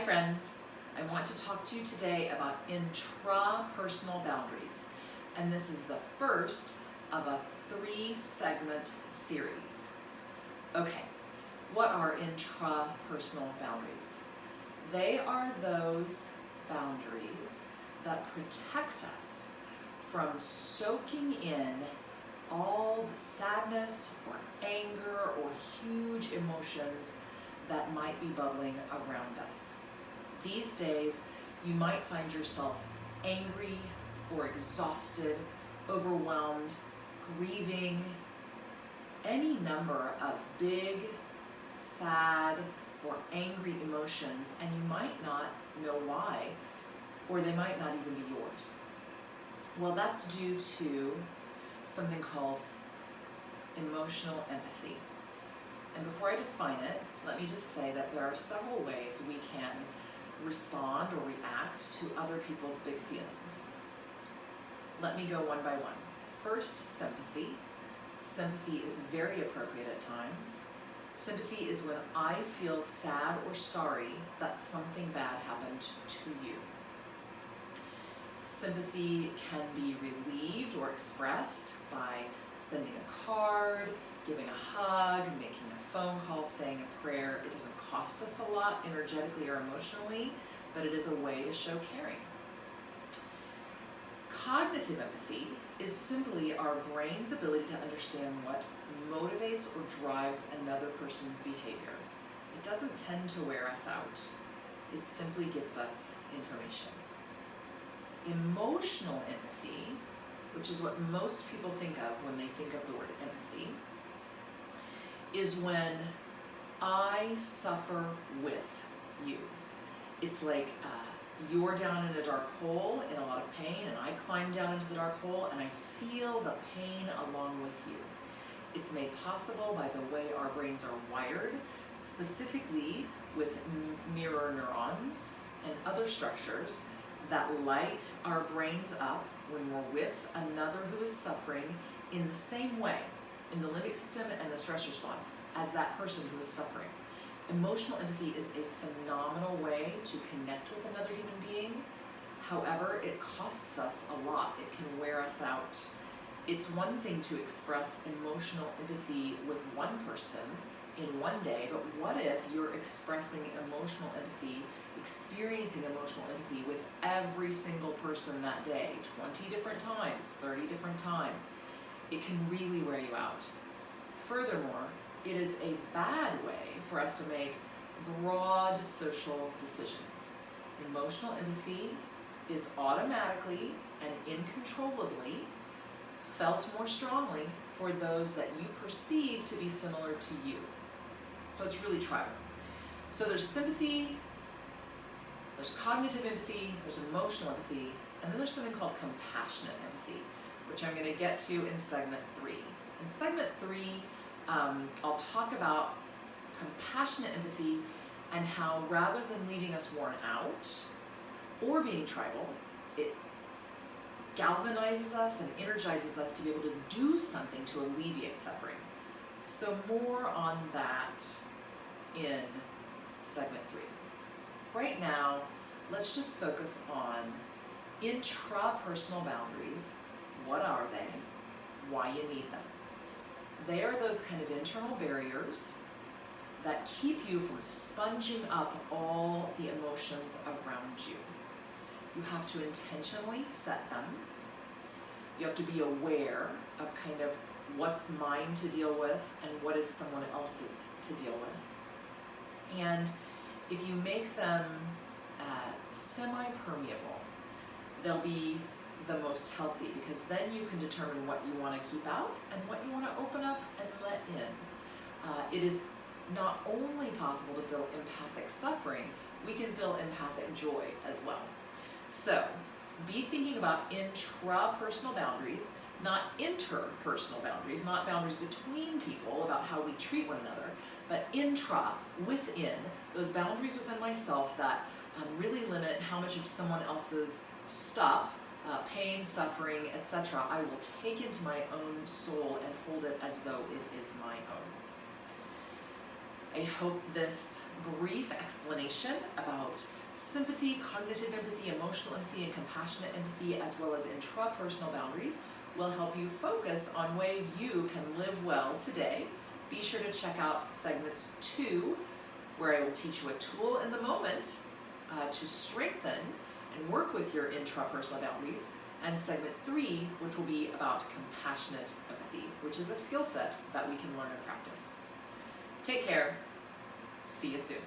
Hi friends, I want to talk to you today about intra-personal boundaries, and this is the first of a 3-segment series. Okay, what are intra-personal boundaries? They are those boundaries that protect us from soaking in all the sadness or anger or huge emotions that might be bubbling around us. These days, you might find yourself angry or exhausted, overwhelmed, grieving, any number of big, sad, or angry emotions, and you might not know why, or they might not even be yours. Well, that's due to something called emotional empathy. And before I define it, let me just say that there are several ways we can respond or react to other people's big feelings. Let me go one by one. First, sympathy. Sympathy is very appropriate at times. Sympathy is when I feel sad or sorry that something bad happened to you. Sympathy can be relieved or expressed by sending a card, giving a hug, making a phone call, saying a prayer. It doesn't cost us a lot energetically or emotionally, but it is a way to show caring. Cognitive empathy is simply our brain's ability to understand what motivates or drives another person's behavior. It doesn't tend to wear us out. It simply gives us information. Emotional empathy, which is what most people think of when they think of the word empathy, is when I suffer with you. It's like you're down in a dark hole in a lot of pain, and I climb down into the dark hole and I feel the pain along with you. It's made possible by the way our brains are wired, specifically with mirror neurons and other structures that light our brains up when we're with another who is suffering in the same way, in the limbic system and the stress response, as that person who is suffering. Emotional empathy is a phenomenal way to connect with another human being. However, it costs us a lot. It can wear us out. It's one thing to express emotional empathy with one person in one day, but what if you're expressing emotional empathy, experiencing emotional empathy with every single person that day, 20 different times, 30 different times? It can really wear you out. Furthermore, it is a bad way for us to make broad social decisions. Emotional empathy is automatically and uncontrollably felt more strongly for those that you perceive to be similar to you. So it's really tribal. So there's sympathy, there's cognitive empathy, there's emotional empathy, and then there's something called compassionate empathy, which I'm going to get to in segment 3. In segment 3, I'll talk about compassionate empathy and how, rather than leaving us worn out or being tribal, it galvanizes us and energizes us to be able to do something to alleviate suffering. So more on that in segment 3. Right now, let's just focus on intrapersonal boundaries. What are they? Why you need them? They are those kind of internal barriers that keep you from sponging up all the emotions around you. You have to intentionally set them. You have to be aware of kind of what's mine to deal with and what is someone else's to deal with. And if you make them semi-permeable, they'll be the most healthy, because then you can determine what you want to keep out and what you want to open up and let in. It is not only possible to feel empathic suffering, we can feel empathic joy as well. So be thinking about intrapersonal boundaries, not interpersonal boundaries, not boundaries between people about how we treat one another, but intra, within, those boundaries within myself that really limit how much of someone else's stuff, pain, suffering, etc., I will take into my own soul and hold it as though it is my own. I hope this brief explanation about sympathy, cognitive empathy, emotional empathy, and compassionate empathy, as well as intrapersonal boundaries, will help you focus on ways you can live well today. Be sure to check out segments 2, where I will teach you a tool in the moment to strengthen and work with your intrapersonal boundaries, and segment 3, which will be about compassionate empathy, which is a skill set that we can learn and practice. Take care. See you soon.